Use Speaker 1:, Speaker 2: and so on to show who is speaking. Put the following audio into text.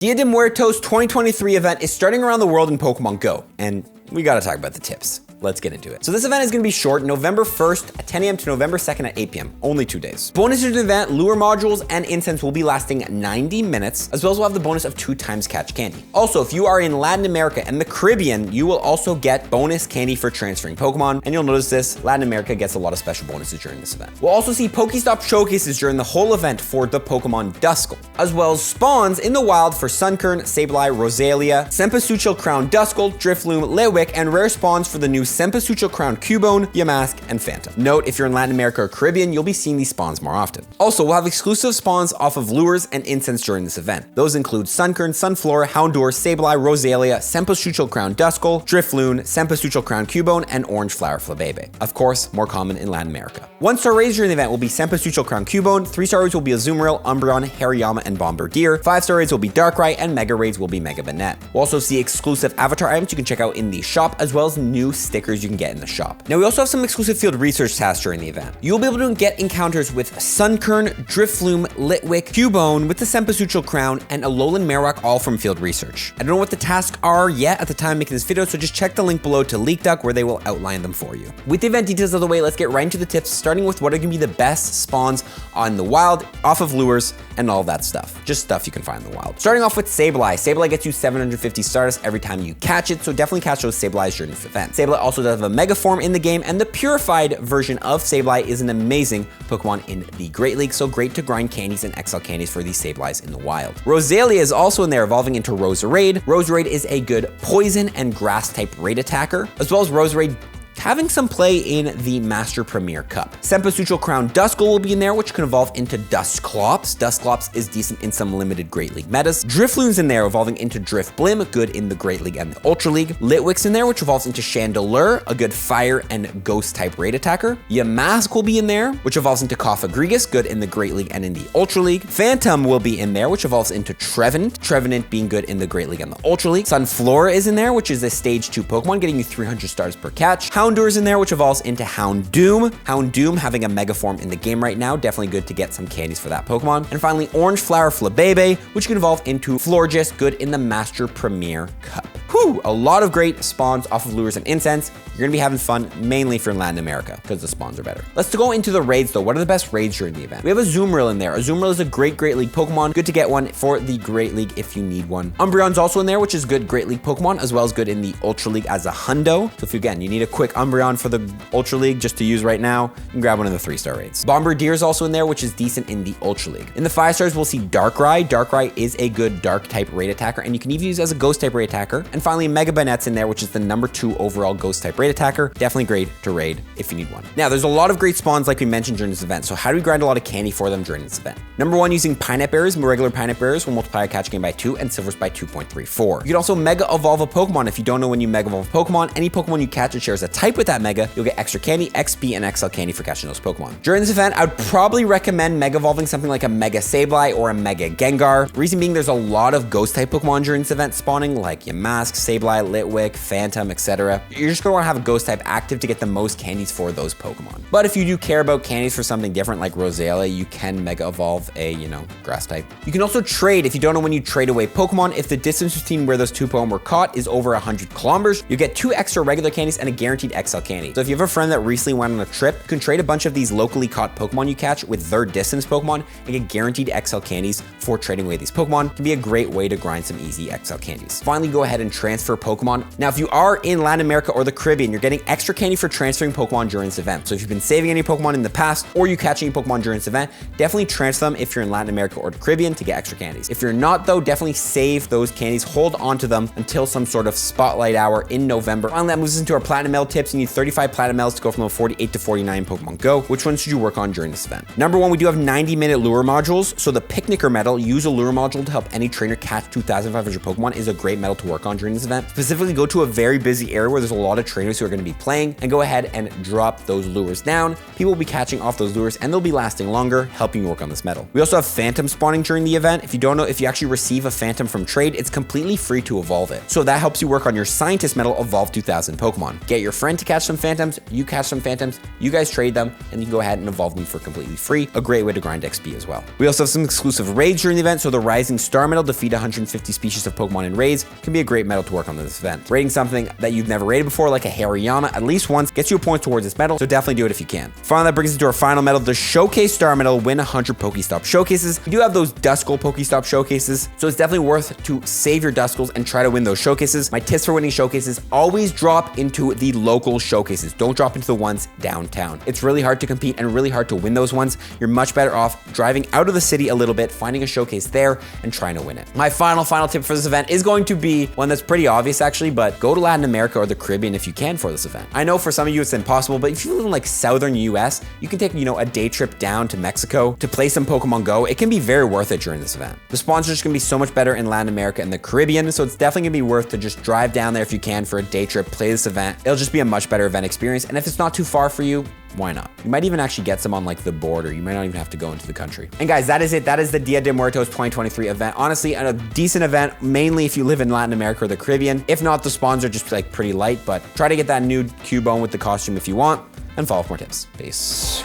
Speaker 1: Dia de Muertos 2023 event is starting around the world in Pokemon Go, and we gotta talk about the tips. Let's get into it. So this event is gonna be short, November 1st at 10 a.m. to November 2nd at 8 p.m. Only 2 days. Bonuses to the event, lure modules and incense will be lasting 90 minutes, as well as we'll have the bonus of 2 times catch candy. Also, if you are in Latin America and the Caribbean, you will also get bonus candy for transferring Pokemon, and you'll notice this, Latin America gets a lot of special bonuses during this event. We'll also see Pokestop showcases during the whole event for the Pokemon Duskull, as well as spawns in the wild for Sunkern, Sableye, Roselia, Cempasúchil Crown Duskull, Drifloon, Litwick, and rare spawns for the new Cempasúchil Crown Cubone, Yamask, and Phantom. Note, if you're in Latin America or Caribbean, you'll be seeing these spawns more often. Also, we'll have exclusive spawns off of lures and incense during this event. Those include Sunkern, Sunflora, Houndour, Sableye, Roselia, Cempasúchil Crown Duskull, Drifloon, Cempasúchil Crown Cubone, and Orange Flower Flabebe. Of course, more common in Latin America. 1-star raids during the event will be Cempasúchil Crown Cubone, 3-star raids will be Azumarill, Umbreon, Hariyama, and Bombardier, 5-star raids will be Darkrai, and Mega raids will be Mega Banette. We'll also see exclusive avatar items you can check out in the shop, as well as new stickers you can get in the shop. Now, we also have some exclusive field research tasks during the event. You'll be able to get encounters with Sunkern, Drifloon, Litwick, Cubone with the Cempasúchil Crown, and Alolan Marowak, all from field research. I don't know what the tasks are yet at the time of making this video, so just check the link below to LeakDuck where they will outline them for you. With the event details out of the way, let's get right into the tips, starting with what are going to be the best spawns on the wild, off of lures, and all that stuff. Just stuff you can find in the wild. Starting off with Sableye. Sableye gets you 750 Stardust every time you catch it, so definitely catch those Sableyes during this event. Sableye also does have a Mega form in the game, and the purified version of Sableye is an amazing Pokemon in the Great League, so great to grind candies and XL candies for these Sableyes in the wild. Roselia is also in there, evolving into Roserade. Roserade is a good poison and grass type raid attacker, as well as Roserade having some play in the Master Premier Cup. Cempasúchil Crown Duskull will be in there, which can evolve into Dusclops. Dusclops is decent in some limited Great League metas. Drifloon's in there, evolving into Drifblim, good in the Great League and the Ultra League. Litwick's in there, which evolves into Chandelure, a good fire and ghost type raid attacker. Yamask will be in there, which evolves into Cofagrigus, good in the Great League and in the Ultra League. Phantom will be in there, which evolves into Trevenant. Trevenant being good in the Great League and the Ultra League. Sunflora is in there, which is a stage 2 Pokemon, getting you 300 stars per catch. Houndour is in there, which evolves into Houndoom. Houndoom having a Mega form in the game right now, definitely good to get some candies for that Pokemon. And finally, Orange Flower Flabebe, which can evolve into Florges, good in the Master Premier Cup. Whew, a lot of great spawns off of lures and incense. You're gonna be having fun, mainly if you're in Latin America, because the spawns are better. Let's go into the raids though. What are the best raids during the event? We have a Azumarill in there. Azumarill is a great Great League Pokemon. Good to get one for the Great League if you need one. Umbreon's also in there, which is good Great League Pokemon, as well as good in the Ultra League as a hundo. So if you need a quick Umbreon for the Ultra League just to use right now, you can grab one of the 3-star raids. Bombardier is also in there, which is decent in the Ultra League. In the 5-stars, we'll see Darkrai. Darkrai is a good dark type raid attacker, and you can even use it as a ghost type raid attacker. And finally, Mega Banette's in there, which is the number 2 overall ghost type raid attacker. Definitely great to raid if you need one. Now, there's a lot of great spawns like we mentioned during this event, so how do we grind a lot of candy for them during this event? Number 1, using Pineapple Berries. Regular Pineapple Berries will multiply a catch gain by 2 and Silvers by 2.34. You can also Mega Evolve a Pokemon. If you don't know when you Mega Evolve a Pokemon, any Pokemon you catch that shares a type with that Mega, you'll get extra candy, XP, and XL candy for catching those Pokemon. During this event, I would probably recommend Mega Evolving something like a Mega Sableye or a Mega Gengar. Reason being, there's a lot of ghost type Pokemon during this event spawning, like Yamask, Sableye, Litwick, Phantom, etc. You're just gonna wanna have a ghost type active to get the most candies for those Pokemon. But if you do care about candies for something different like Roselia, you can Mega Evolve a, grass type. You can also trade. If you don't know when you trade away Pokemon, if the distance between where those 2 Pokemon were caught is over 100 kilometers, you get 2 extra regular candies and a guaranteed XL candy. So if you have a friend that recently went on a trip, you can trade a bunch of these locally caught Pokemon you catch with their distance Pokemon and get guaranteed XL candies for trading away these Pokemon. It can be a great way to grind some easy XL candies. Finally, go ahead and transfer Pokemon. Now, if you are in Latin America or the Caribbean, you're getting extra candy for transferring Pokemon during this event. So if you've been saving any Pokemon in the past or you catch any Pokemon during this event, definitely transfer them if you're in Latin America or the Caribbean to get extra candies. If you're not though, definitely save those candies, hold onto them until some sort of spotlight hour in November. Finally, that moves us into our Platinum Medal tips. You need 35 Platinum Medals to go from level 48 to 49 Pokemon Go. Which ones should you work on during this event? Number 1, we do have 90-minute lure modules. So the Picnicker medal, use a lure module to help any trainer catch 2,500 Pokemon, is a great medal to work on during this this event. Specifically, go to a very busy area where there's a lot of trainers who are going to be playing, and go ahead and drop those lures down. People will be catching off those lures and they'll be lasting longer, helping you work on this medal. We also have phantom spawning during the event. If you don't know, if you actually receive a phantom from trade, it's completely free to evolve it. So that helps you work on your scientist medal Evolve 2000 Pokemon. Get your friend to catch some phantoms, you catch some phantoms, you guys trade them, and you can go ahead and evolve them for completely free. A great way to grind XP as well. We also have some exclusive raids during the event. So the Rising Star medal, defeat 150 species of Pokemon in raids, can be a great medal to work on this event. Raiding something that you've never raided before, like a Hariyama, at least once, gets you a point towards this medal, so definitely do it if you can. Finally, that brings us to our final medal, the Showcase Star medal, win 100 Pokestop showcases. You do have those Duskull Pokestop showcases, so it's definitely worth to save your Duskulls and try to win those showcases. My tips for winning showcases, always drop into the local showcases. Don't drop into the ones downtown. It's really hard to compete and really hard to win those ones. You're much better off driving out of the city a little bit, finding a showcase there and trying to win it. My final tip for this event is going to be one that's pretty obvious actually, but go to Latin America or the Caribbean if you can for this event. I know for some of you it's impossible, but if you live in like southern US, you can take, a day trip down to Mexico to play some Pokemon Go. It can be very worth it during this event. The sponsors can be so much better in Latin America and the Caribbean, so it's definitely gonna be worth to just drive down there if you can for a day trip, play this event. It'll just be a much better event experience, and if it's not too far for you, why not? You might even actually get some on like the border. You might not even have to go into the country. And guys, that is it. That is the Dia de Muertos 2023 event. Honestly, a decent event, mainly if you live in Latin America or the Caribbean. If not, the spawns are just like pretty light, but try to get that new Cubone with the costume if you want, and follow for more tips. Peace.